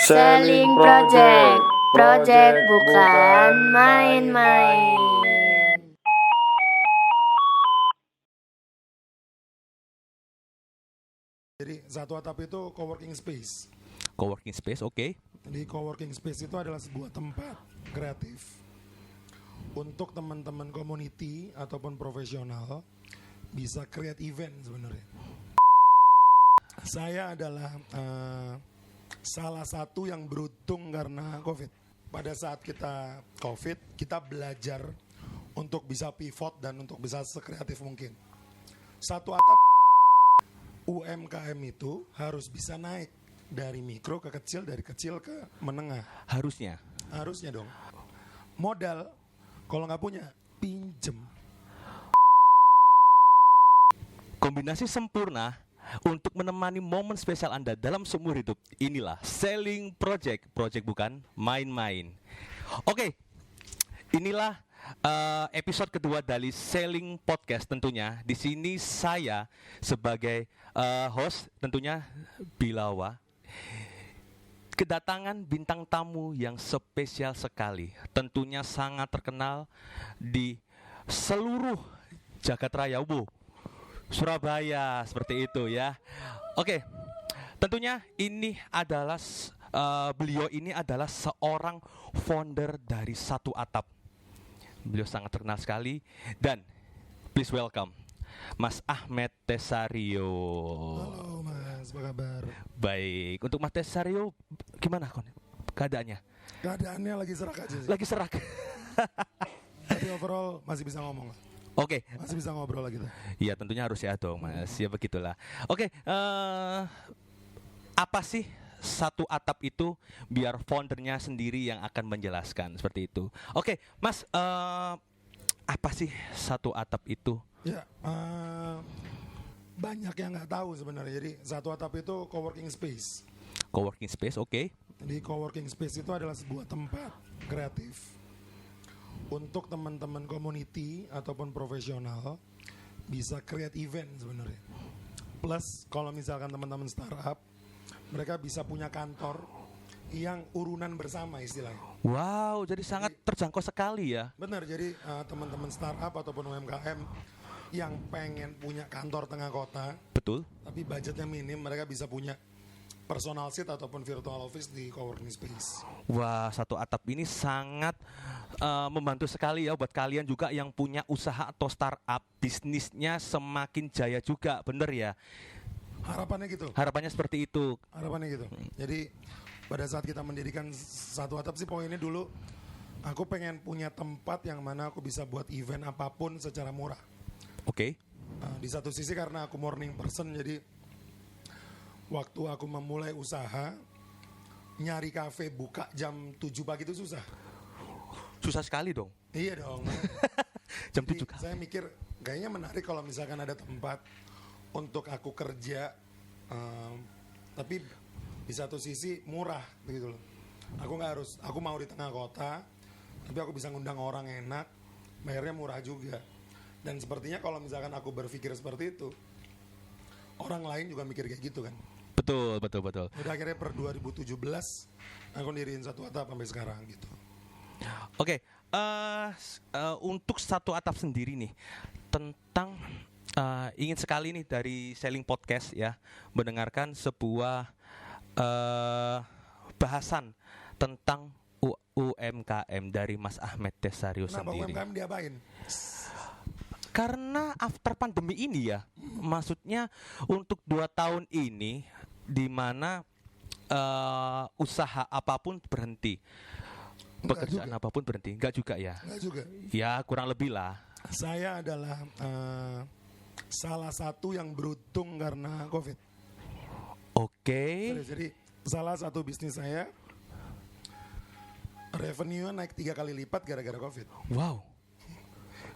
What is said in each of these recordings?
Selling project, project bukan main-main. Jadi satu atap itu coworking space. Coworking space, oke. Di coworking space itu adalah sebuah tempat kreatif untuk teman-teman community ataupun profesional bisa create event sebenarnya. Saya adalah salah satu yang beruntung karena COVID. Pada saat kita COVID, kita belajar untuk bisa pivot dan untuk bisa sekreatif mungkin. Satu atap UMKM itu harus bisa naik dari mikro ke kecil, dari kecil ke menengah. Harusnya Dong. Modal, kalau nggak punya, pinjem. kombinasi sempurna untuk menemani momen spesial Anda dalam seumur hidup. Inilah Selling Project, project bukan main-main. Oke, inilah episode kedua dari Selling Podcast tentunya. Di sini saya sebagai host tentunya Bilawa. Kedatangan bintang tamu yang spesial sekali, tentunya sangat terkenal di seluruh jagat raya, Surabaya, seperti itu ya. Oke, tentunya ini adalah beliau ini adalah seorang founder dari Satu Atap. Beliau sangat terkenal sekali dan please welcome Mas Ahmed Tesario. Halo Mas, apa kabar? Baik, untuk Mas Tesario gimana keadaannya? Keadaannya lagi serak aja sih. Lagi serak. Tapi overall masih bisa ngomong lah. Oke. Masih bisa ngobrol lah kita. Iya tentunya harus ya dong Mas, ya begitulah. Oke, apa sih Satu Atap itu, biar foundernya sendiri yang akan menjelaskan seperti itu. Oke, Mas, apa sih Satu Atap itu? Ya, banyak yang nggak tahu sebenarnya. Jadi Satu Atap itu coworking space. Coworking space, oke. Di coworking space itu adalah sebuah tempat kreatif untuk teman-teman community ataupun profesional bisa create event sebenarnya. Plus kalau misalkan teman-teman startup, mereka bisa punya kantor yang urunan bersama istilahnya. Wow, jadi sangat terjangkau sekali ya. Benar, jadi teman-teman startup ataupun UMKM yang pengen punya kantor tengah kota, Betul. tapi budgetnya minim, mereka bisa punya personal seat ataupun virtual office di coworking space. Wah, Satu Atap ini sangat membantu sekali ya buat kalian juga yang punya usaha atau startup, bisnisnya semakin jaya juga, bener ya? Harapannya gitu. Harapannya seperti itu. Harapannya gitu. Jadi pada saat kita mendirikan Satu Atap sih poinnya dulu, aku pengen punya tempat yang mana aku bisa buat event apapun secara murah. Oke. Di satu sisi karena aku morning person, jadi waktu aku memulai usaha, nyari kafe buka jam 7 pagi itu susah. Susah sekali dong. Iya dong. Jam Jadi 7 kali. saya mikir kayaknya menarik kalau misalkan ada tempat untuk aku kerja, tapi di satu sisi murah begitu loh. Aku mau di tengah kota, tapi aku bisa ngundang orang enak, bayarnya murah juga. Dan sepertinya kalau misalkan aku berpikir seperti itu, orang lain juga mikir kayak gitu kan. Betul. Udah akhirnya per 2017 aku diriin Satu Atap sampai sekarang gitu. Oke, untuk Satu Atap sendiri nih, tentang ingin sekali nih dari Selling Podcast ya, mendengarkan sebuah bahasan tentang UMKM dari Mas Ahmed Tesario Kenapa sendiri. UMKM diapain? Karena after pandemi ini ya, maksudnya untuk 2 tahun ini, di mana usaha apapun berhenti, pekerjaan apapun berhenti, enggak juga ya? Enggak juga. Ya kurang lebih lah. Saya adalah salah satu yang beruntung karena COVID. Oke. Jadi salah satu bisnis saya revenue-nya naik 3 kali lipat gara-gara COVID. Wow.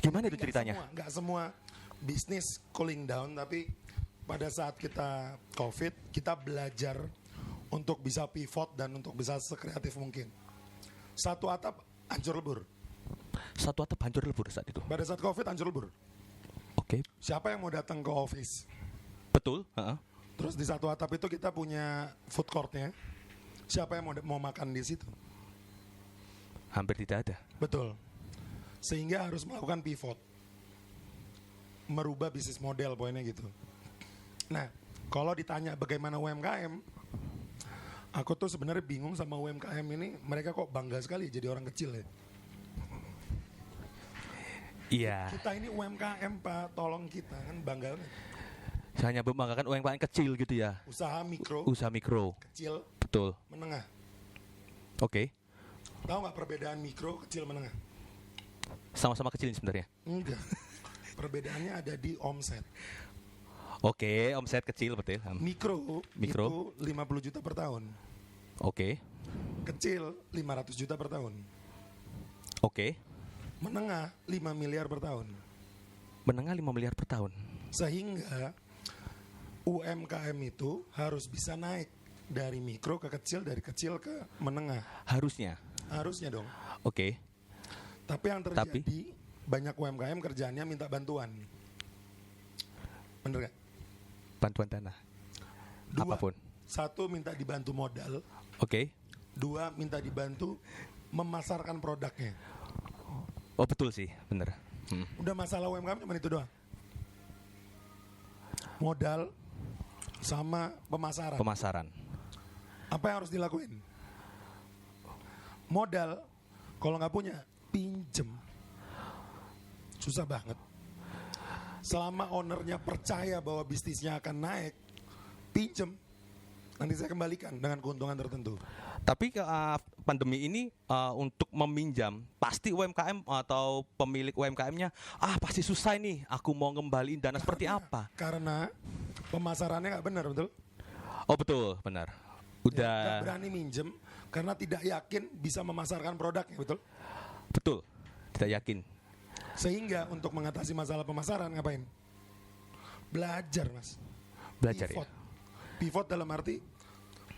Gimana itu ceritanya? Nggak semua bisnis cooling down, tapi pada saat kita COVID, kita belajar untuk bisa pivot dan untuk bisa sekreatif mungkin. Satu Atap hancur lebur. Satu Atap hancur lebur saat itu. Pada saat COVID hancur lebur. Oke. Siapa yang mau datang ke office? Betul. Terus di Satu Atap itu kita punya food court-nya. siapa yang mau makan di situ? Hampir tidak ada. Betul. Sehingga harus melakukan pivot, merubah bisnis model, poinnya gitu. Nah, kalau ditanya bagaimana UMKM, aku tuh sebenarnya bingung sama UMKM ini. Mereka kok bangga sekali jadi orang kecil ya. Iya. Kita ini UMKM Pak, tolong kita kan bangga banget. Hanya membanggakan UMKM kecil gitu ya. Usaha mikro, Usaha mikro. kecil, Betul. menengah. Oke. Tahu nggak perbedaan mikro, kecil, menengah? Sama-sama kecil ini sebenarnya. Enggak. Perbedaannya ada di omset. Oke, omset kecil betul. Mikro, Mikro. itu 50 juta per tahun. Oke. Kecil 500 juta per tahun. Oke. Menengah 5 miliar per tahun. Menengah 5 miliar per tahun. Sehingga UMKM itu harus bisa naik dari mikro ke kecil, dari kecil ke menengah. Harusnya. Harusnya dong. Oke. Tapi yang terjadi banyak UMKM kerjaannya minta bantuan. Bener gak? Bantuan dana. Dua, Apapun. satu minta dibantu modal, Oke. dua minta dibantu memasarkan produknya. Oh betul sih, bener. Udah masalah UMKM cuma itu doang. Modal sama pemasaran. Pemasaran. Apa yang harus dilakuin? Modal, kalau nggak punya, pinjem. Susah banget. Selama ownernya percaya bahwa bisnisnya akan naik, pinjem. Nanti saya kembalikan dengan keuntungan tertentu. Tapi pandemi ini untuk meminjam, pasti UMKM atau pemilik UMKM-nya, pasti susah nih, aku mau ngembaliin dana seperti apa? Karena pemasarannya nggak benar, betul? Oh betul, benar. Nggak Udah, berani minjem karena tidak yakin bisa memasarkan produknya, betul? betul, tidak yakin. Sehingga untuk mengatasi masalah pemasaran ngapain? Belajar, Mas. Belajar Pivot. ya. Pivot dalam arti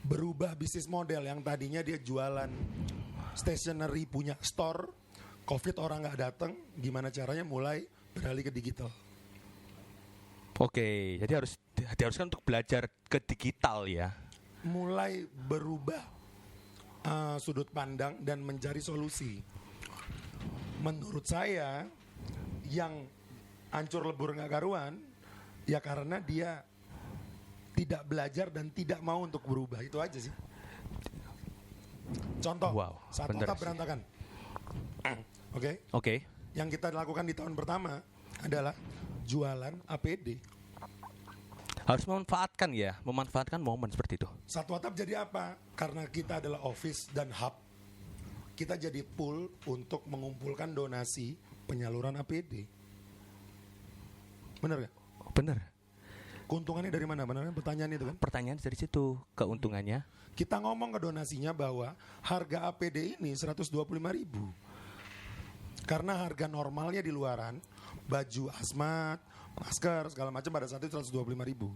berubah bisnis model yang tadinya dia jualan stationery, punya store, COVID orang nggak datang, gimana caranya mulai beralih ke digital. Oke, jadi diharuskan untuk belajar ke digital ya. Mulai berubah sudut pandang dan mencari solusi. Menurut saya yang hancur lebur nggak karuan ya karena dia tidak belajar dan tidak mau untuk berubah, itu aja sih. Contoh, Wow, saat bener otak sih. berantakan. Oke, Oke, yang kita lakukan di tahun pertama adalah jualan APD. harus memanfaatkan momen seperti itu. Satu atap jadi apa? Karena kita adalah office dan hub, kita jadi pool untuk mengumpulkan donasi penyaluran APD. Bener gak? Bener. Keuntungannya dari mana? Bener kan pertanyaan itu kan? Pertanyaan dari situ, keuntungannya. Kita ngomong ke donasinya bahwa harga APD ini 125.000. Karena harga normalnya di luaran, baju hazmat, masker, segala macam pada saat itu 125.000.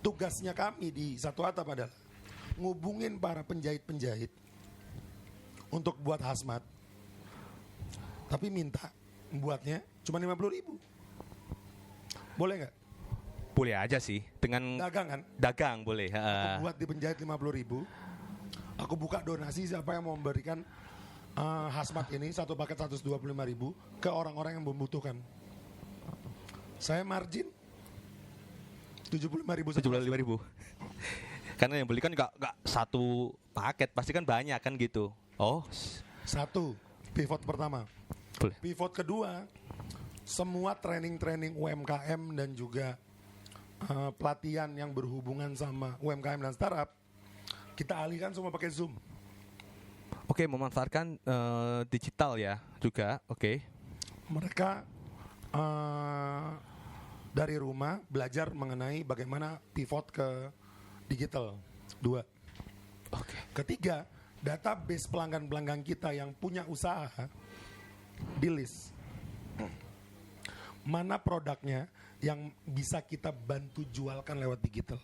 Tugasnya kami di Satu Atap adalah ngubungin para penjahit-penjahit untuk buat hazmat. Tapi minta buatnya cuma 50.000. Boleh nggak? Boleh aja sih, dengan Dagang kan? dagang boleh. Aku buat di penjahit 50.000. Aku buka donasi siapa yang mau memberikan hazmat ini satu paket 125.000 ke orang-orang yang membutuhkan. Saya margin 75.000. 75.000. Karena yang beli kan nggak satu paket, pasti kan banyak kan gitu. Oh, Satu, pivot pertama. boleh. Pivot kedua, semua training-training UMKM dan juga pelatihan yang berhubungan sama UMKM dan startup, kita alihkan semua pakai Zoom. Oke, memanfaatkan digital ya juga. Oke. Mereka dari rumah belajar mengenai bagaimana pivot ke digital. Dua. Oke. Ketiga, database pelanggan-pelanggan kita yang punya usaha di list. Mana produknya yang bisa kita bantu jualkan lewat digital.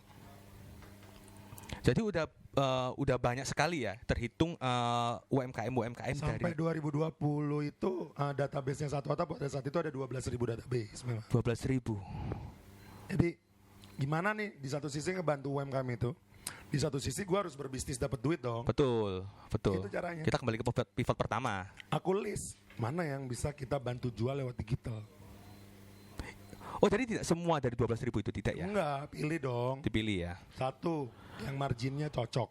Jadi udah banyak sekali ya terhitung UMKM Sampai dari 2020 itu database-nya Satu Atap pada saat itu ada 12.000 database memang. 12.000. Jadi gimana nih di satu sisi ngebantu UMKM itu, Di satu sisi gue harus berbisnis dapat duit dong. Betul, betul. Itu caranya. Kita kembali ke pivot pertama. Aku list mana yang bisa kita bantu jual lewat digital. Oh, jadi tidak semua dari 12.000 itu tidak ya? Enggak, pilih dong. Dipilih ya. Satu, yang marginnya cocok.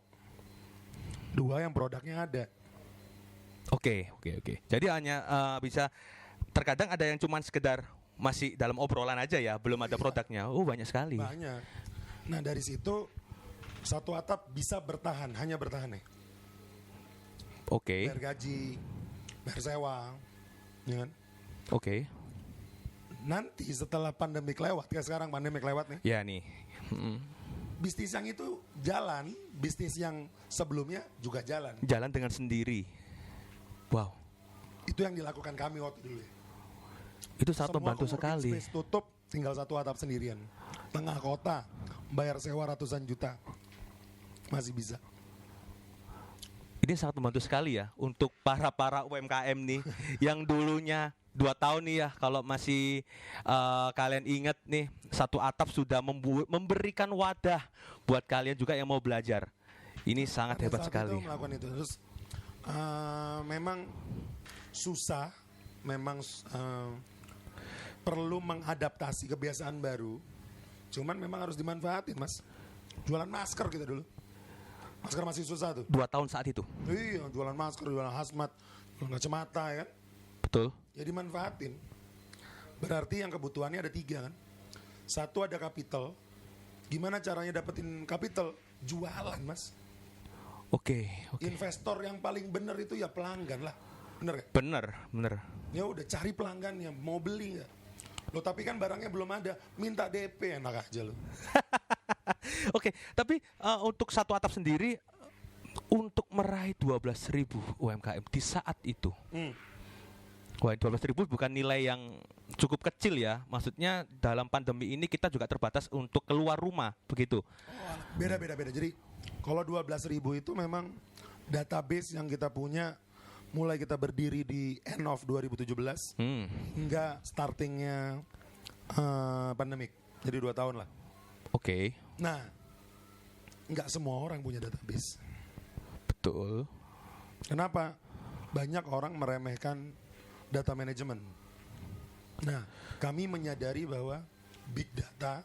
Dua, yang produknya ada. Oke. Jadi hanya bisa terkadang ada yang cuman sekedar masih dalam obrolan aja ya, belum ada produknya. Oh, banyak sekali. Banyak. Nah, dari situ satu atap bisa bertahan, hanya bertahan nih. Oke. Bayar gaji, bayar sewa, ya kan? Oke. Nanti setelah pandemi lewat, kayak sekarang pandemi lewat nih, Ya nih. bisnis yang itu jalan, bisnis yang sebelumnya juga jalan. Jalan dengan sendiri. Wow. Itu yang dilakukan kami waktu dulu ya. Itu sangat Semua membantu coworking sekali. space tutup, tinggal satu atap sendirian. Tengah kota, bayar sewa ratusan juta. Masih bisa. Ini sangat membantu sekali ya untuk para UMKM nih yang dulunya 2 tahun nih ya, kalau masih kalian ingat nih, satu atap sudah memberikan wadah buat kalian juga yang mau belajar. Ini sangat Pada hebat saat sekali. itu melakukan itu. Terus memang susah, memang perlu mengadaptasi kebiasaan baru. Cuman memang harus dimanfaatin, Mas. Jualan masker kita dulu. Masker masih susah tuh. 2 tahun saat itu. Iya, jualan masker, jualan hazmat, jualan kacamata ya kan. Betul. Ya dimanfaatin. Berarti yang kebutuhannya ada 3 kan. Satu, ada kapital. Gimana caranya dapetin kapital? Jualan, Mas. Oke. Investor yang paling bener itu ya pelanggan lah. Bener gak? Bener. Ya udah cari pelanggannya, mau beli nggak? Lo tapi kan barangnya belum ada, minta DP, enak aja lo. Oke, tapi untuk satu atap sendiri untuk meraih 12.000 UMKM di saat itu. Wah, 12.000 bukan nilai yang cukup kecil ya. Maksudnya dalam pandemi ini kita juga terbatas untuk keluar rumah, begitu. Beda. Jadi kalau 12.000 itu memang database yang kita punya mulai kita berdiri di end of 2017 hingga startingnya pandemik. Jadi 2 tahun lah. Oke. Nah, nggak semua orang punya database. Betul. Kenapa? Banyak orang meremehkan data management. Nah, kami menyadari bahwa big data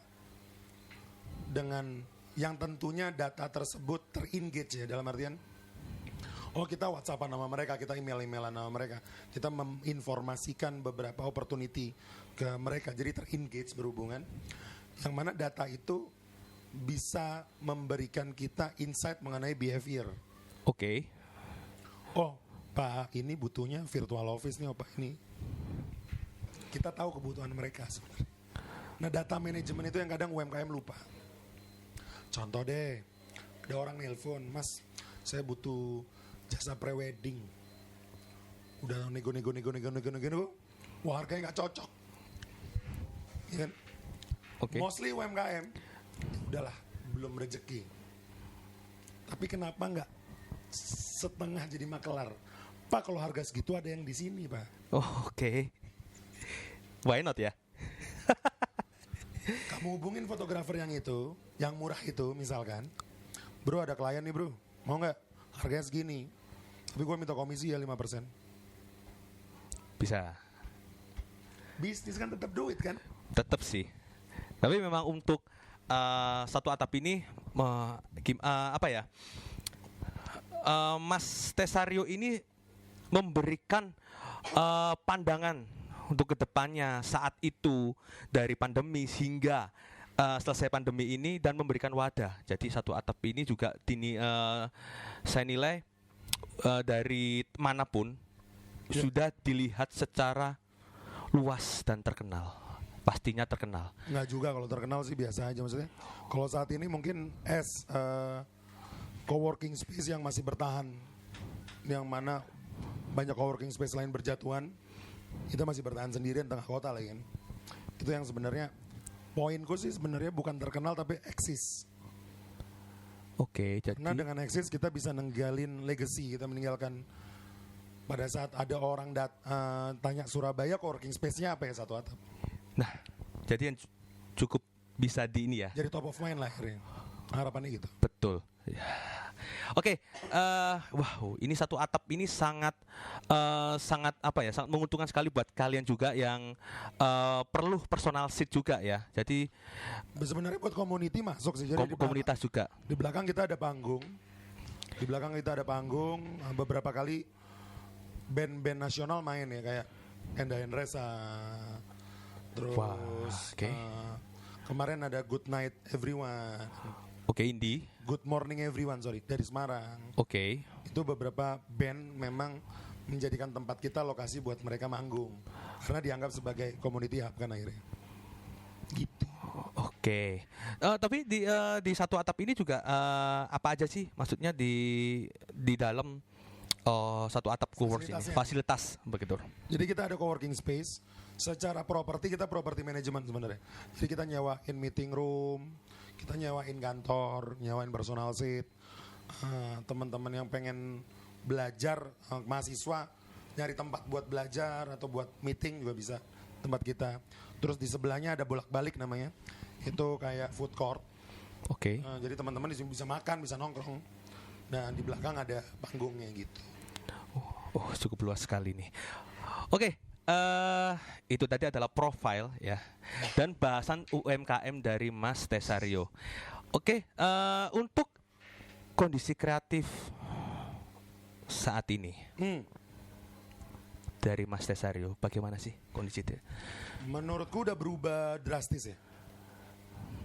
dengan yang tentunya data tersebut ter-engage ya, dalam artian kita WhatsAppan nama mereka, kita email-emailan nama mereka, kita menginformasikan beberapa opportunity ke mereka, jadi ter-engage berhubungan, yang mana data itu bisa memberikan kita insight mengenai behavior. Oke. Oh, Pak, ini butuhnya virtual office nih, Pak, ini. Kita tahu kebutuhan mereka sebenarnya. Nah, data manajemen itu yang kadang UMKM lupa. Contoh deh, ada orang nelpon, Mas, saya butuh jasa prewedding. Udah nego, wah harganya nggak cocok. Ya kan? Oke. Mostly UMKM, udahlah, belum rezeki. Tapi kenapa nggak setengah jadi makelar? Pak, kalau harga segitu ada yang di sini, Pak. Oh, oke. Why not ya? Kamu hubungin fotografer yang itu, yang murah itu misalkan. Bro, ada klien nih bro, mau nggak? Harganya segini. Tapi gue minta komisi ya 5%. Bisa. Bisnis kan tetap duit kan? Tetap sih. Tapi memang untuk satu atap ini Mas Tesario ini memberikan pandangan untuk kedepannya saat itu dari pandemi hingga selesai pandemi ini dan memberikan wadah. Jadi satu atap ini juga saya nilai dari manapun sudah dilihat secara luas dan terkenal. Pastinya terkenal. Nggak juga, kalau terkenal sih biasa aja maksudnya. Kalau saat ini mungkin coworking space yang masih bertahan, yang mana banyak coworking space lain berjatuhan, kita masih bertahan sendirian tengah kota lagi kan. Itu yang sebenarnya poinku sih sebenarnya bukan terkenal tapi eksis. Oke, jadi Karena dengan eksis kita bisa ninggalin legacy, kita meninggalkan pada saat ada orang tanya Surabaya coworking space-nya apa ya, satu atap. nah, jadi yang cukup bisa di ini ya. Jadi top of mind lah akhirnya. Harapannya gitu. Betul. Ya. Oke, wow, ini satu atap ini sangat sangat apa ya, sangat menguntungkan sekali buat kalian juga yang perlu personal seat juga ya. Jadi Sebenarnya buat community masuk sih. Jadi komunitas juga. di belakang kita ada panggung. Di belakang kita ada panggung. Beberapa kali band-band nasional main ya, kayak Enda Endresa. Terus Wah, oke. kemarin ada Good Night Everyone. Oke, Indi. Good Morning Everyone, sorry, dari Semarang. Oke. Itu beberapa band memang menjadikan tempat kita lokasi buat mereka manggung. Karena dianggap sebagai community hub kan akhirnya. Gitu. Oke. Tapi di satu atap ini juga apa aja sih? Maksudnya di dalam satu atap coworking ini, Fasilitasnya. fasilitas begitu. Jadi kita ada coworking space. Secara properti kita properti manajemen sebenarnya. Jadi kita nyewain meeting room, kita nyewain kantor, nyewain personal seat. Teman-teman yang pengen belajar, mahasiswa nyari tempat buat belajar atau buat meeting juga bisa tempat kita. Terus di sebelahnya ada bolak-balik namanya. Itu kayak food court. Oke. Jadi teman-teman di sini bisa makan, bisa nongkrong. Dan di belakang ada panggungnya gitu. Oh, cukup luas sekali nih. Oke, itu tadi adalah profil ya dan bahasan UMKM dari Mas Tesario. Oke, untuk kondisi kreatif saat ini dari Mas Tesario, bagaimana sih kondisi itu? Menurutku udah berubah drastis ya.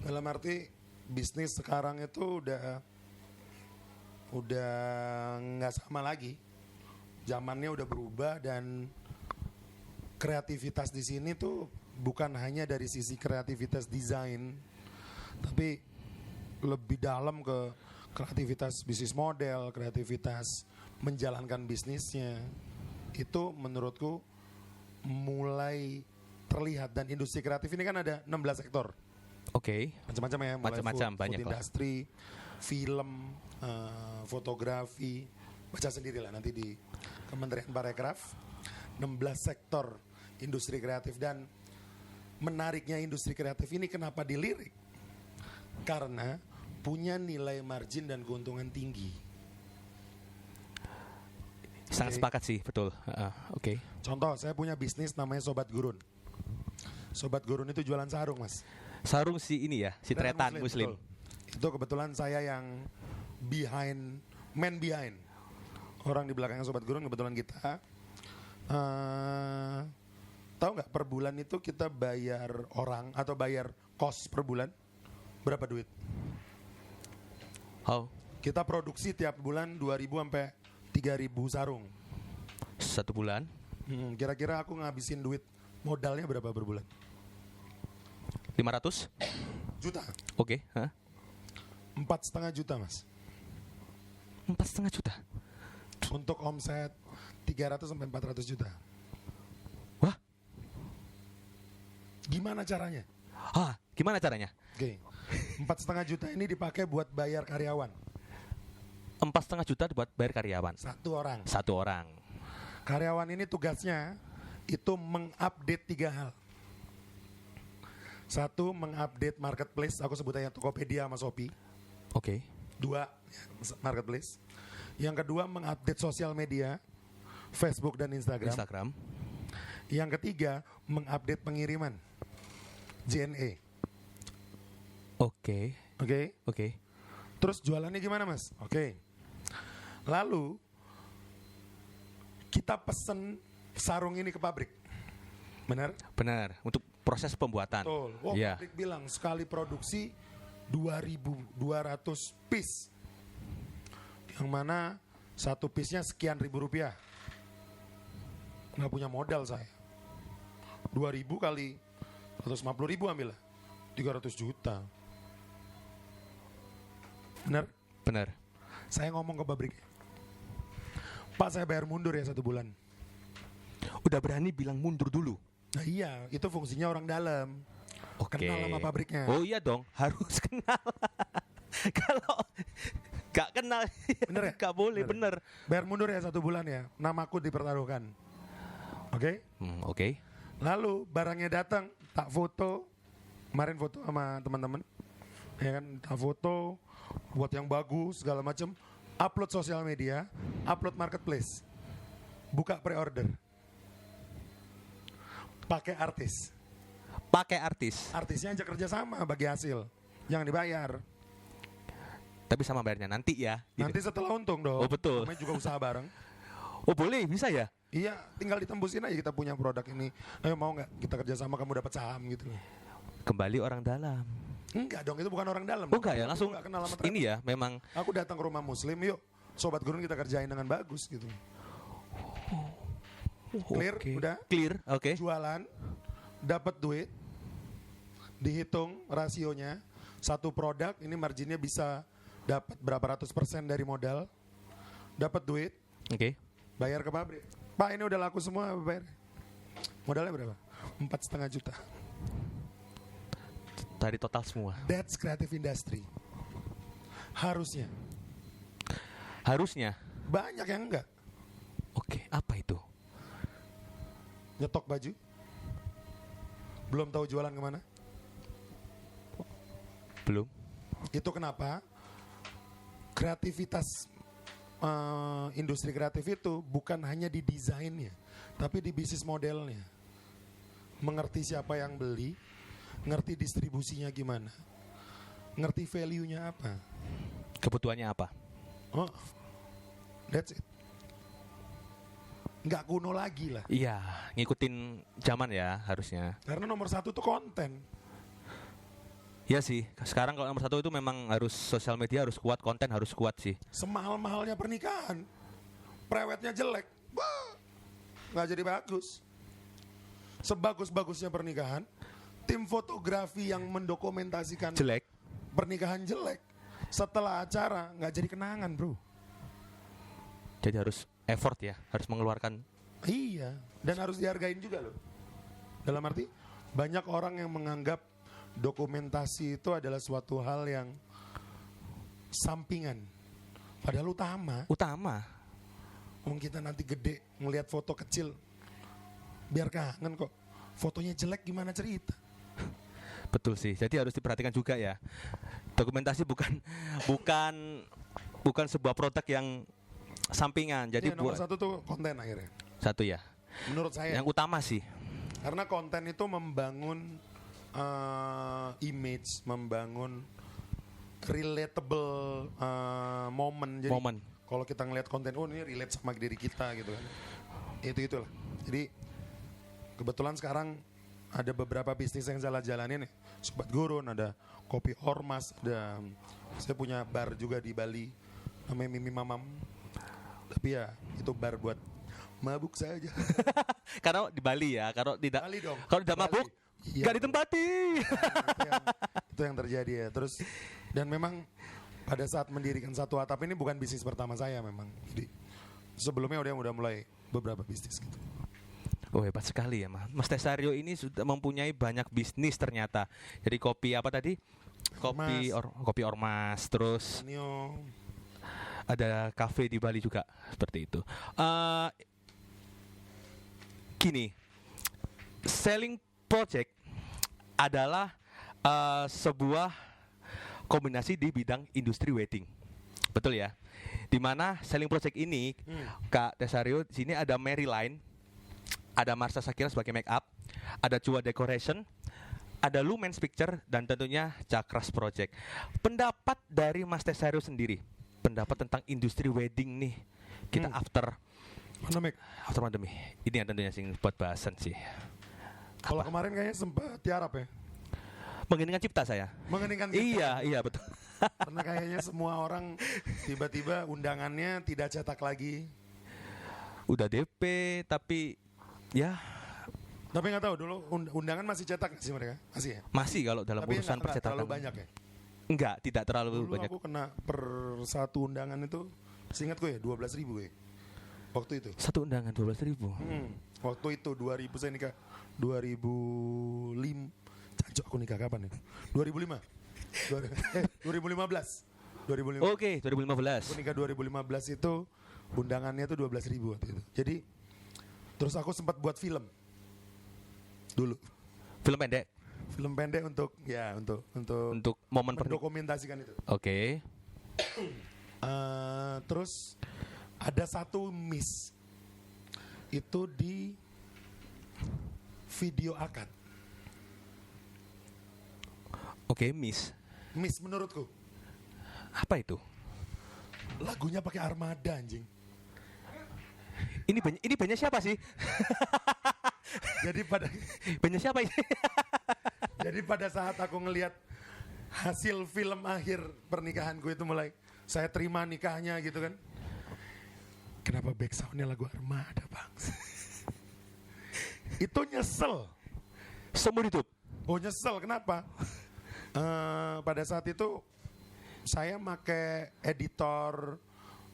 Dalam arti bisnis sekarang itu udah nggak sama lagi. Zamannya udah berubah dan kreativitas di sini tuh bukan hanya dari sisi kreativitas desain, tapi lebih dalam ke kreativitas bisnis model, kreativitas menjalankan bisnisnya. Itu menurutku mulai terlihat, dan industri kreatif ini kan ada 16 sektor. Oke. Macam-macam ya, mulai Macam-macam, banyak food lah. industry, film, fotografi, baca sendiri lah nanti di Kementerian Parekraf. 16 sektor industri kreatif, dan menariknya industri kreatif ini kenapa dilirik? Karena punya nilai margin dan keuntungan tinggi. Sangat Oke. sepakat sih, betul. Oke. Contoh, saya punya bisnis namanya Sobat Gurun. Sobat Gurun itu jualan sarung, Mas. Sarung si ini ya, si tretan muslim. Betul. Itu kebetulan saya yang man behind. Orang di belakangnya Sobat Gurun kebetulan kita. Tahu nggak per bulan itu kita bayar orang atau bayar kos per bulan berapa duit? How? Kita produksi tiap bulan 2.000 sampai 3.000 sarung. Satu bulan? Kira-kira aku ngabisin duit modalnya berapa per bulan? 500? Juta. Oke. 4,5 juta, Mas. 4,5 juta. Untuk omset 300 sampai 400 juta. Wah, Gimana caranya? gimana caranya? Oke. 4,5 juta ini dipakai buat bayar karyawan. 4,5 juta buat bayar karyawan. Satu orang. Satu orang. Karyawan ini tugasnya itu mengupdate 3 hal. Satu, mengupdate marketplace. Aku sebut aja Tokopedia sama Shopee. Oke. 2, marketplace. Yang kedua, mengupdate sosial media, Facebook dan Instagram. Instagram. Yang ketiga, mengupdate pengiriman, JNE. Oke. Oke. Oke. Terus jualannya gimana, Mas? Oke. Lalu kita pesen sarung ini ke pabrik. Benar? Benar. Untuk proses pembuatan. Betul. Wah, Iya. pabrik bilang sekali produksi 2.200 piece. Yang mana satu piece-nya sekian ribu rupiah. Nggak punya modal saya. 2.000 kali 150.000 ambil lah. 300 juta. Benar? Benar. Saya ngomong ke pabrik, Pak, saya bayar mundur ya 1 bulan. Udah berani bilang mundur dulu. Nah iya, itu fungsinya orang dalam. Oke. Kenal sama pabriknya. Oh iya dong, harus kenal. Kalau gak kenal, Bener ya? gak boleh, Bener. bener. Bayar mundur ya 1 bulan ya, namaku dipertaruhkan. Oke? Oke. Lalu barangnya datang, tak foto. Kemarin foto sama teman-teman. Ya kan, tak foto, buat yang bagus segala macam, upload sosial media, upload marketplace, buka pre-order, pakai artis, Pakai artis, artisnya ajak kerja sama bagi hasil, jangan dibayar. tapi sama bayarnya nanti ya. Gitu. Nanti setelah untung dong. Oh, betul. Namanya juga usaha bareng. Oh boleh, bisa ya? Iya, tinggal ditembusin aja kita punya produk ini. Ayo mau nggak kita kerjasama kamu dapat saham gitu. Kembali orang dalam. Enggak dong, itu bukan orang dalam. Oh enggak ya, Aku langsung nggak kenal sama Travis. ini ya, memang. Aku datang ke rumah Muslim, yuk Sobat Gurun kita kerjain dengan bagus gitu. Clear, Oke. udah? Clear, oke. Jualan, dapat duit, dihitung rasionya, satu produk ini marginnya bisa dapat berapa ratus % dari modal, dapat duit, Oke. bayar ke pabrik. Pak ini udah laku semua, bayar. Modalnya berapa? 4,5 juta. Tadi total semua. That's creative industry. Harusnya. Harusnya. Banyak yang enggak. Oke, apa itu? Nyetok baju. Belum tahu jualan kemana. Belum. Itu kenapa kreativitas industri kreatif itu bukan hanya di desainnya, tapi di bisnis modelnya. Mengerti siapa yang beli, ngerti distribusinya gimana, ngerti value-nya apa. Kebutuhannya apa? Oh, that's it. Nggak kuno lagi lah. Iya, ngikutin zaman ya harusnya. Karena nomor satu tuh konten. Iya sih, sekarang kalau nomor satu itu memang harus sosial media harus kuat, konten harus kuat sih. Semahal-mahalnya pernikahan, prewednya jelek, wah, nggak jadi bagus. Sebagus-bagusnya pernikahan, tim fotografi yang mendokumentasikan Jelek. pernikahan jelek, setelah acara nggak jadi kenangan, bro. Jadi harus effort ya, harus mengeluarkan. Iya, dan harus dihargain juga loh. Dalam arti, banyak orang yang menganggap dokumentasi itu adalah suatu hal yang sampingan, padahal utama. Utama. Kita nanti gede ngelihat foto kecil, biar kangen kok. Fotonya jelek gimana cerita? Betul sih. Jadi harus diperhatikan juga ya. Dokumentasi bukan sebuah produk yang sampingan. Jadi Iya, nomor buat satu tuh konten akhirnya. satu ya. Menurut saya, Yang utama sih. karena konten itu membangun image, membangun relatable moment. Jadi Momen. kalau kita ngelihat konten, oh ini relate sama diri kita gitu kan. Itulah. Jadi kebetulan sekarang ada beberapa bisnis yang jalanin nih. Sobat Gurun, ada Kopi Ormas, ada saya punya bar juga di Bali namanya Mimi Mamam. Tapi ya itu bar buat mabuk saja. Karena di Bali ya, kalau tidak Bali dong. kalau tidak Bali. mabuk Iya. nggak ditempati. itu yang terjadi ya. Terus dan memang pada saat mendirikan satu atap ini bukan bisnis pertama saya memang. Jadi sebelumnya udah mulai beberapa bisnis gitu. Oh hebat sekali ya Mas Tesario ini sudah mempunyai banyak bisnis ternyata. Jadi kopi apa tadi? Kopi Ormas, terus Nio, ada kafe di Bali juga seperti itu. Gini, selling project adalah sebuah kombinasi di bidang industri wedding, betul ya? Dimana selling project ini, Kak Tesario di sini ada Maryline, ada Marsha Shakira sebagai make up, ada Chua Decoration, ada Lumens Picture, dan tentunya Cakras Project. Pendapat dari Mas Tesario sendiri, pendapat tentang industri wedding nih, kita after pandemi. Ini yang tentunya sih buat bahasan sih. kalau kemarin kayaknya sempat tiarap ya. Mengeningkan cipta saya. Mengeningkan kita. Iya betul. Karena kayaknya semua orang tiba-tiba undangannya tidak cetak lagi. Udah DP tapi ya Tapi nggak tahu dulu undangan masih cetak nggak sih mereka? Masih ya? masih kalau dalam Tapi urusan nggak terlalu percetakan. banyak ya? Enggak, tidak terlalu Dulu banyak. aku kena per satu undangan itu, seingat gue ya 12.000 ya. Waktu itu. Satu undangan 12.000. Waktu itu 2000 saya nikah 2005. Cancok aku nikah kapan ya? 2005. 2015. 2015. Oke, 2015. Aku nikah 2015 itu undangannya tuh 12.000 waktu itu. Jadi terus aku sempat buat film dulu. Film pendek Film pendek untuk untuk momen mendokumentasikan itu. Oke. Terus ada satu miss itu di video akad. Oke, Miss. Miss menurutku Apa itu? lagunya pakai Armada anjing. Ini banyak siapa sih? Jadi pada Banyak siapa ini? jadi pada saat aku ngelihat hasil film akhir pernikahanku itu mulai saya terima nikahnya gitu kan. Kenapa back soundnya lagu Armada bang? Itu nyesel. Seumur hidup. Oh nyesel kenapa? Pada saat itu saya make editor,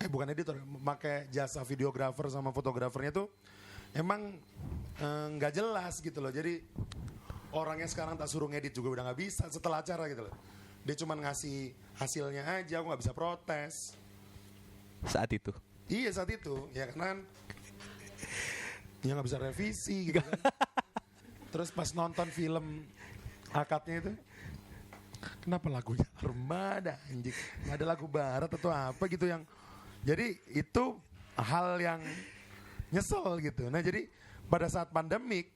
bukan editor, make jasa videografer sama fotografernya tuh emang nggak jelas gitu loh. Jadi orangnya sekarang tak suruh ngedit juga udah nggak bisa setelah acara gitu loh. Dia cuma ngasih hasilnya aja, aku nggak bisa protes. Saat itu. Iya saat itu, ya karena kan ya nggak bisa revisi gitu kan. Terus pas nonton film akadnya itu, kenapa lagunya Armada anjing? Nggak ada lagu barat atau apa gitu yang, jadi itu hal yang nyesel gitu. Nah jadi pada saat pandemik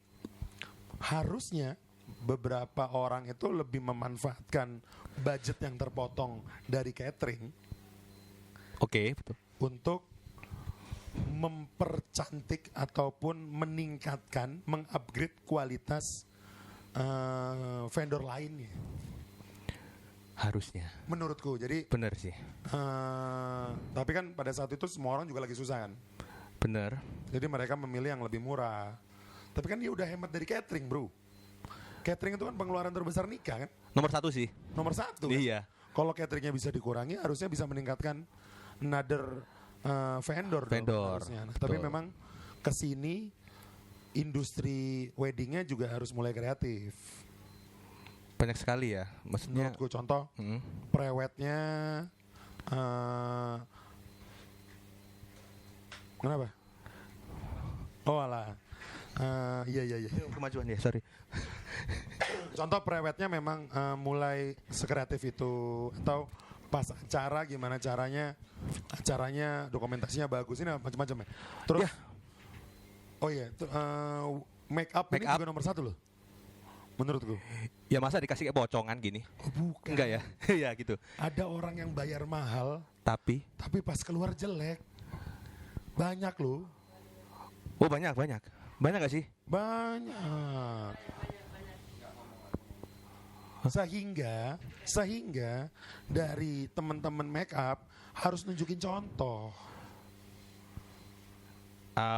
harusnya beberapa orang itu lebih memanfaatkan budget yang terpotong dari catering Oke, betul. untuk mempercantik ataupun meningkatkan, mengupgrade kualitas vendor lainnya. Harusnya. Menurutku, jadi Bener sih. tapi kan pada saat itu semua orang juga lagi susah kan. Bener. Jadi mereka memilih yang lebih murah. Tapi kan dia udah hemat dari catering bro. Catering itu kan pengeluaran terbesar nikah kan. Nomor 1 sih. Nomor 1 kan? Iya. Kalau cateringnya bisa dikurangi, harusnya bisa meningkatkan another vendor. dong, Vendor, harusnya. Nah, tapi betul. memang kesini industri weddingnya juga harus mulai kreatif. Banyak sekali ya. Maksudnya. Menurutku contoh Hmm. prewednya, kenapa? Oh alah, iya. Kemajuan ya, sorry. Contoh prewednya memang mulai sekreatif itu, atau pas acara gimana acaranya dokumentasinya bagus, ini macam-macam ya. Terus, Ya. oh iya, make up ini Make up. juga nomor 1 loh, menurutku. Ya masa dikasih kayak pocongan gini? Oh, bukan. Enggak ya? Iya gitu. Ada orang yang bayar mahal, Tapi, tapi pas keluar jelek, banyak loh, oh banyak. Banyak gak sih? banyak. Sehingga dari teman-teman make up harus nunjukin contoh.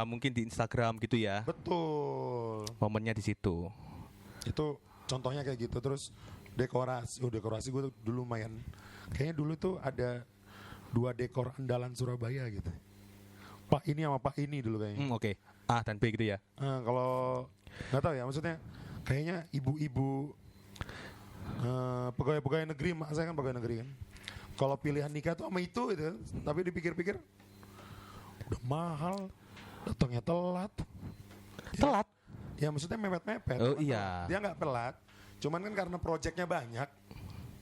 Mungkin di Instagram gitu ya. Betul. Momennya di situ. Itu contohnya kayak gitu. Terus dekorasi gue dulu lumayan. Kayaknya dulu tuh ada 2 dekor andalan Surabaya gitu. Pak ini sama Pak ini dulu kayaknya. Oke. A dan B gitu ya. Kalau nggak tahu ya, maksudnya kayaknya ibu-ibu pegawai negeri, mak saya kan pegawai negeri kan. Kalau pilihan nikah tuh sama itu gitu, tapi dipikir-pikir udah mahal, datangnya telat. Telat. Ya maksudnya mepet-mepet. Oh, Cuman iya. Dia nggak telat, cuman kan karena proyeknya banyak,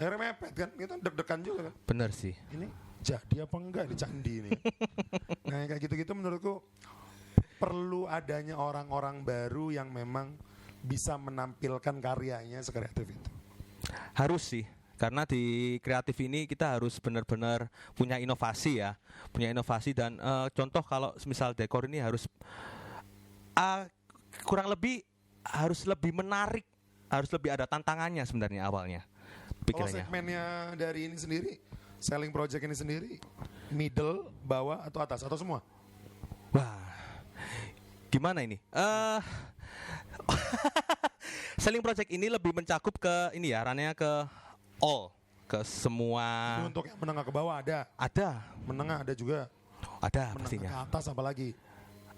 akhirnya mepet kan. Kita deg-degan juga kan. Bener sih. Ini jadi apa enggak di candi ini. Nah kayak gitu-gitu menurutku perlu adanya orang-orang baru yang memang bisa menampilkan karyanya sekreatif itu. Harus sih. Karena di kreatif ini kita harus benar-benar punya inovasi ya. Punya inovasi dan contoh kalau misal dekor ini harus kurang lebih harus lebih menarik. Harus lebih ada tantangannya sebenarnya awalnya. Kalau Pikirannya. segmennya dari ini sendiri, selling project ini sendiri, middle, bawah atau atas atau semua? Wah. Gimana ini? Selling project ini lebih mencakup ke ini ya, ranahnya ke all, ke semua. Ini untuk yang menengah ke bawah ada, Ada, menengah ada juga, ada menengah pastinya. ke atas apalagi.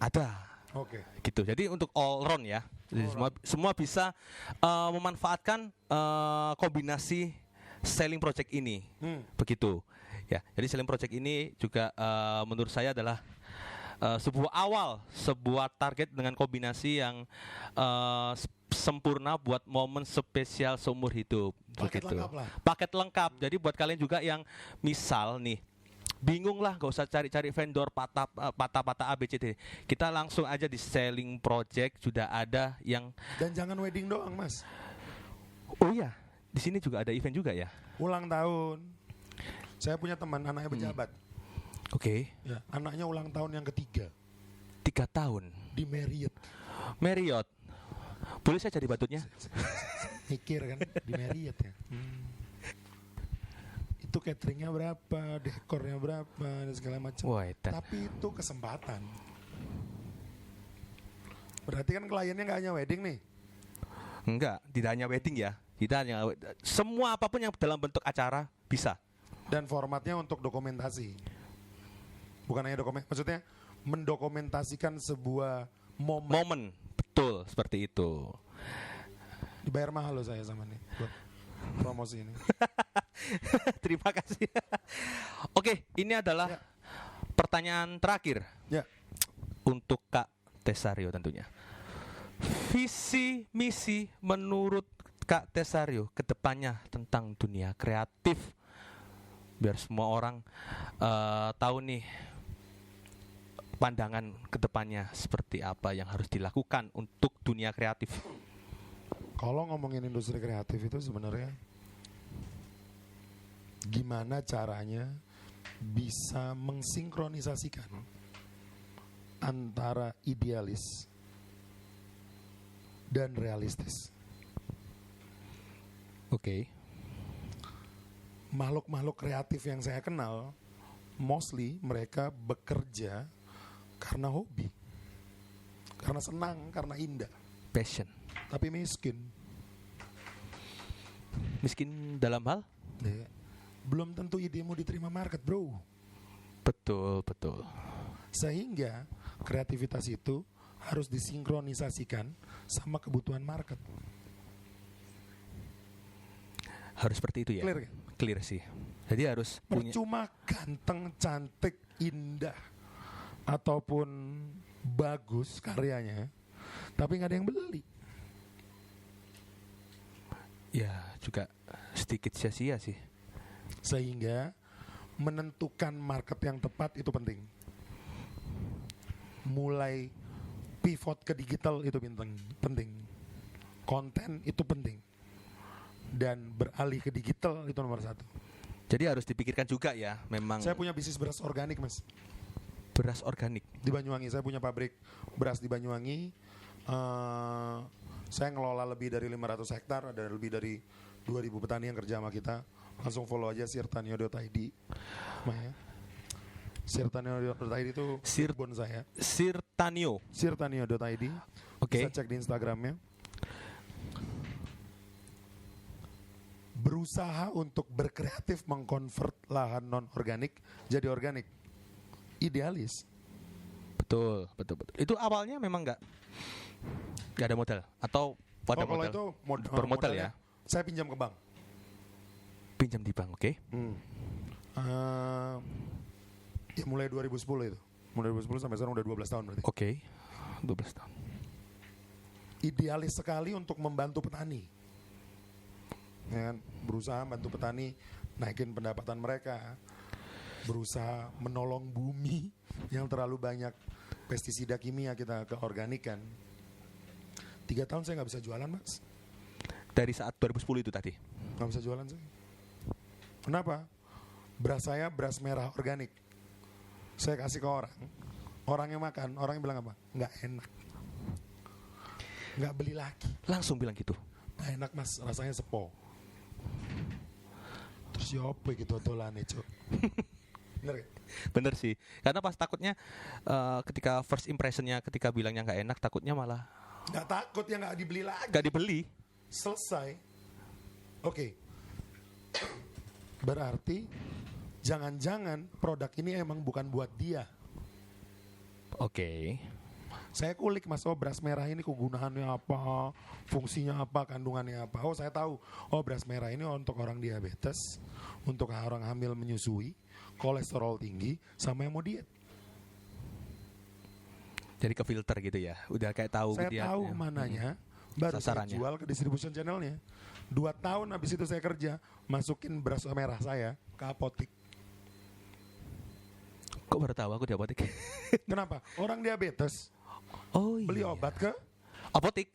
Ada. Oke. Gitu. Jadi untuk all round ya. Jadi semua bisa memanfaatkan kombinasi selling project ini. Begitu. Ya. Jadi selling project ini juga menurut saya adalah sebuah target dengan kombinasi yang sempurna buat momen spesial seumur hidup. Paket Begitu. lengkap lah. Paket lengkap. Jadi buat kalian juga yang misal nih bingung lah, gak usah cari-cari vendor patah-patah A B C D. Kita langsung aja di selling project sudah ada yang. Dan jangan wedding doang, Mas. Oh iya, di sini juga ada event juga ya. Ulang tahun. Saya punya teman anaknya pejabat. Oke. Ya, anaknya ulang tahun yang ketiga 3 tahun. di Marriott. Marriott. Boleh saya jadi batutnya? Mikir kan di Marriott ya. Itu cateringnya berapa, dekornya berapa, dan segala macam. Wah, edan. Tapi itu kesempatan. Berarti kan kliennya nggak hanya wedding nih. Enggak, tidak hanya wedding ya. Tidak hanya semua apapun yang dalam bentuk acara bisa. Dan formatnya untuk dokumentasi. Bukan hanya maksudnya mendokumentasikan sebuah momen. Momen, betul seperti itu. Dibayar mahal loh saya sama nih buat promosi ini. Terima kasih. Oke, ini adalah Ya. pertanyaan terakhir Ya, untuk Kak Tesario tentunya. Visi misi menurut Kak Tesario ke depannya tentang dunia kreatif, biar semua orang tahu nih pandangan ke depannya seperti apa yang harus dilakukan untuk dunia kreatif. kalau ngomongin industri kreatif itu sebenarnya gimana caranya bisa mensinkronisasikan antara idealis dan realistis. Oke. Makhluk-makhluk kreatif yang saya kenal, mostly mereka bekerja karena hobi, karena senang, karena indah, Passion. tapi miskin. Miskin dalam hal? Ya. Belum tentu idemu diterima market, bro. Betul, betul. Sehingga kreativitas itu harus disinkronisasikan sama kebutuhan market. Harus seperti itu ya. Clear kan? Clear sih. Jadi harus punya. Percuma ganteng, cantik, indah ataupun bagus karyanya, tapi nggak ada yang beli. Ya juga sedikit sia-sia sih. Sehingga menentukan market yang tepat itu penting. Mulai pivot ke digital itu penting. Konten itu penting. Dan beralih ke digital itu nomor 1. Jadi harus dipikirkan juga ya, memang. Saya punya bisnis beras organik, Mas, Beras organik. di Banyuwangi. Saya punya pabrik beras di Banyuwangi. Saya ngelola lebih dari 500 hektar, ada lebih dari 2.000 petani yang kerja sama kita. Langsung follow aja sirtanio.id. Maya. Sirtanio.id itu kebun saya. Sirtanio. Sirtanio.id. Oke. Bisa cek di Instagramnya. Berusaha untuk berkreatif mengkonvert lahan non organik jadi organik. Idealis. Betul, betul, betul. Itu awalnya memang nggak ada modal atau pada Kalau modal? itu Bermodal modalnya, ya. saya pinjam ke bank. Pinjam di bank, oke? Ya mulai 2010 itu. Mulai 2010 sampai sekarang udah 12 tahun berarti. Oke. 12 tahun. Idealis sekali untuk membantu petani. Ya kan? Berusaha bantu petani naikin pendapatan mereka. Berusaha menolong bumi yang terlalu banyak pestisida kimia kita ke organik kan. 3 tahun saya nggak bisa jualan, Mas. Dari saat 2010 itu tadi. Nggak bisa jualan saya. Kenapa? Beras saya beras merah organik. Saya kasih ke orang. Orangnya makan, orangnya bilang apa? Nggak enak. Nggak beli lagi. Langsung bilang gitu. Nggak enak, Mas, rasanya sepo. Terus ya apa gitu tolane, Cuk. Bener gak? Bener sih. Karena pas takutnya ketika first impressionnya ketika bilangnya nggak enak, takutnya malah Nggak takut ya nggak dibeli lagi. nggak dibeli. Selesai. Oke. Berarti jangan-jangan produk ini emang bukan buat dia. Oke. Saya kulik, Mas, oh beras merah ini kegunaannya apa, fungsinya apa, kandungannya apa. Oh saya tahu, oh beras merah ini untuk orang diabetes, untuk orang hamil menyusui, kolesterol tinggi, sama yang mau diet. Jadi ke filter gitu ya. Udah kayak tahu Saya gitu ya. tahu mananya, baru saya Sasarannya. jual ke distribution channelnya. 2 tahun habis itu saya kerja, masukin beras merah saya ke apotik. Kok baru tahu aku di apotek? Kenapa? Orang diabetes Oh iya. beli obat ke, Apotek.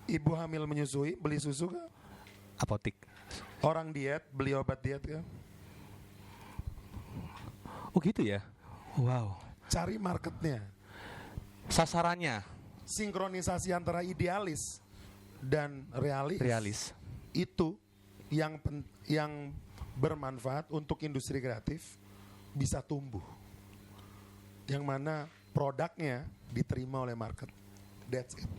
ibu hamil menyusui beli susu ke, Apotek. orang diet beli obat diet ke. Oh gitu ya. Wow. Cari marketnya. Sasarannya Sinkronisasi antara idealis dan realis. Itu yang bermanfaat untuk industri kreatif bisa tumbuh. Yang mana produknya diterima oleh market. That's it.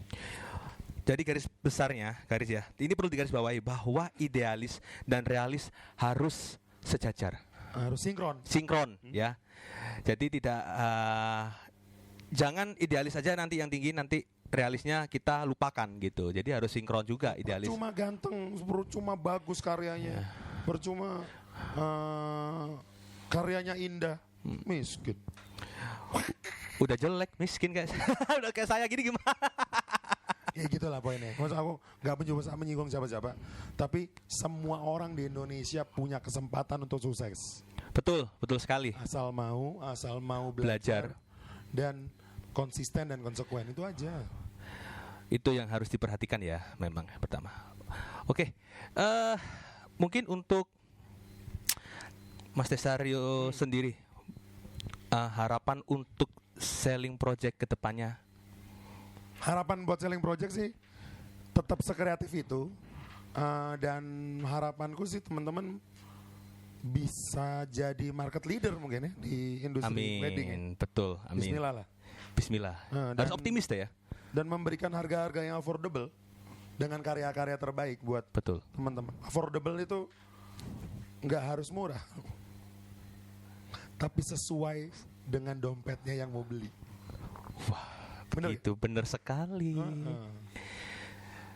Jadi garis besarnya, ya, ini perlu digarisbawahi bahwa idealis dan realis harus sejajar, Harus sinkron, ya. Jadi tidak, jangan idealis saja nanti yang tinggi, nanti realisnya kita lupakan gitu. Jadi harus sinkron juga idealis. Percuma ganteng, percuma bagus karyanya, percuma karyanya indah, miskin. Udah jelek, miskin kayak udah kayak saya gini gimana? Ya gitulah poinnya. Maksud aku nggak mencoba menyinggung siapa-siapa, tapi semua orang di Indonesia punya kesempatan untuk sukses. Betul sekali. Asal mau belajar dan konsisten dan konsekuen, itu aja. Itu yang harus diperhatikan ya, memang pertama. Oke, mungkin untuk Mas Tesario sendiri, harapan untuk selling project ke depannya. Harapan buat selling project sih tetap sekreatif itu, dan harapanku sih teman-teman bisa jadi market leader mungkin ya di industri wedding ya. Betul, amin. Bismillah lah. Bismillah. Harus optimis deh ya. Dan memberikan harga-harga yang affordable dengan karya-karya terbaik buat Betul. teman-teman. Affordable itu nggak harus murah, tapi sesuai dengan dompetnya yang mau beli. Wah, Bener begitu bener sekali.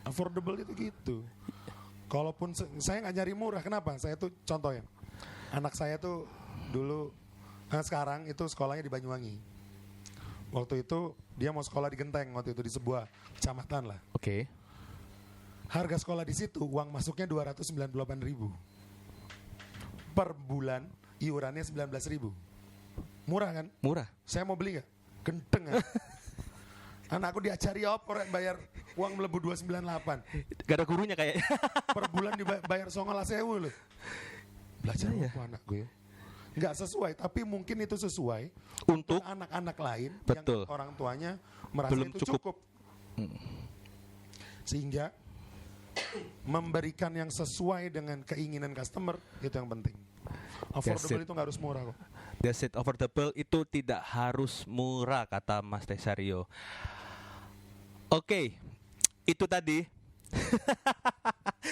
Affordable itu gitu. Kalaupun saya nggak nyari murah, kenapa? Saya tuh contohnya, anak saya tuh dulu, sekarang itu sekolahnya di Banyuwangi. Waktu itu dia mau sekolah di Genteng, waktu itu di sebuah kecamatan lah. Oke. Harga sekolah di situ uang masuknya 298.000 per bulan, iurannya 19.000. Murah kan? Murah. Saya mau beli nggak? Genteng kan? Anakku diajari apa rek bayar uang melebu 298. Gak ada gurunya kayak. Per bulan dibayar 19.000 loh. Belajar Iya. apa anakku ya? Nggak sesuai, tapi mungkin itu sesuai Untuk anak-anak lain Betul. yang orang tuanya merasa Belum itu cukup. Sehingga memberikan yang sesuai dengan keinginan customer itu yang penting. Affordable it. itu nggak harus murah kok. That's it, affordable itu tidak harus murah, kata Mas Tesario. Oke, itu tadi.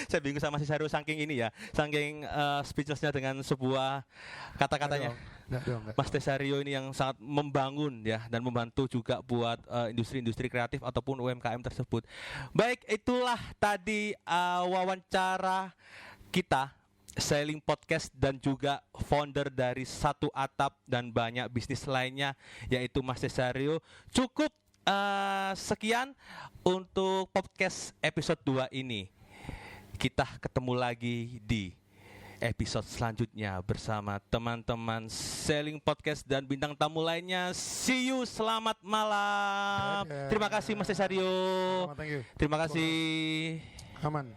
Saya bingung sama si Sario saking ini ya, saking speechlessnya dengan sebuah kata-katanya. Nggak. Mas Tesario ini yang sangat membangun ya dan membantu juga buat industri-industri kreatif ataupun UMKM tersebut. Baik, itulah tadi wawancara kita, Selling Podcast, dan juga founder dari Satu Atap dan banyak bisnis lainnya, yaitu Mas Tesario. Cukup sekian untuk podcast episode 2 ini. Kita ketemu lagi di episode selanjutnya bersama teman-teman Selling Podcast dan bintang tamu lainnya. See you, selamat malam. Dadah. Terima kasih Mas Tesario. Thank you. Terima kasih. Aman.